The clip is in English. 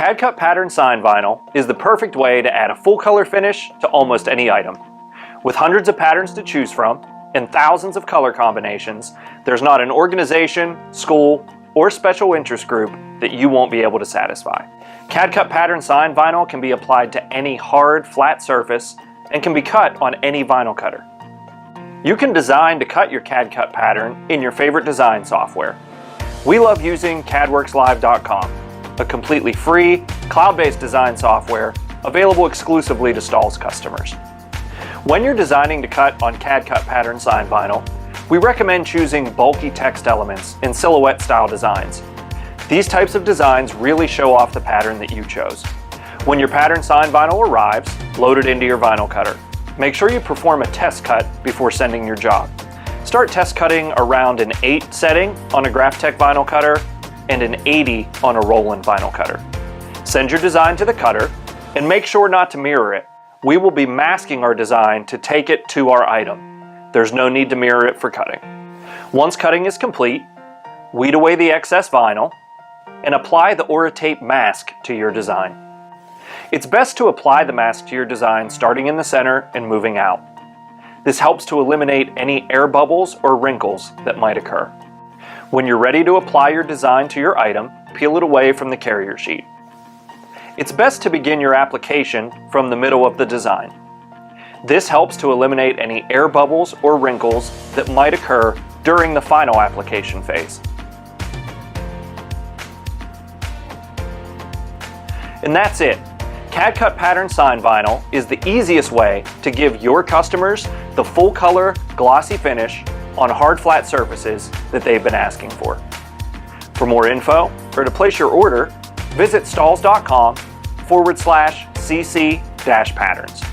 CAD Cut pattern sign vinyl is the perfect way to add a full color finish to almost any item. With hundreds of patterns to choose from and thousands of color combinations, there's not an organization, school, or special interest group that you won't be able to satisfy. CAD Cut pattern sign vinyl can be applied to any hard, flat surface and can be cut on any vinyl cutter. You can design to cut your CAD Cut pattern in your favorite design software. We love using cadworkslive.com, a completely free, cloud-based design software available exclusively to Stahls customers. When you're designing to cut on CAD Cut pattern sign vinyl, we recommend choosing bulky text elements in silhouette style designs. These types of designs really show off the pattern that you chose. When your pattern sign vinyl arrives, load it into your vinyl cutter. Make sure you perform a test cut before sending your job. Start test cutting around an 8 setting on a Graphtec vinyl cutter and an 80 on a Roland vinyl cutter. Send your design to the cutter and make sure not to mirror it. We will be masking our design to take it to our item. There's no need to mirror it for cutting. Once cutting is complete, weed away the excess vinyl and apply the Aura-Tape mask to your design. It's best to apply the mask to your design starting in the center and moving out. This helps to eliminate any air bubbles or wrinkles that might occur. When you're ready to apply your design to your item, peel it away from the carrier sheet. It's best to begin your application from the middle of the design. This helps to eliminate any air bubbles or wrinkles that might occur during the final application phase. And that's it. CAD Cut pattern sign vinyl is the easiest way to give your customers the full color, glossy finish on hard flat surfaces that they've been asking for. For more info or to place your order, visit stahls.com/cc-patterns.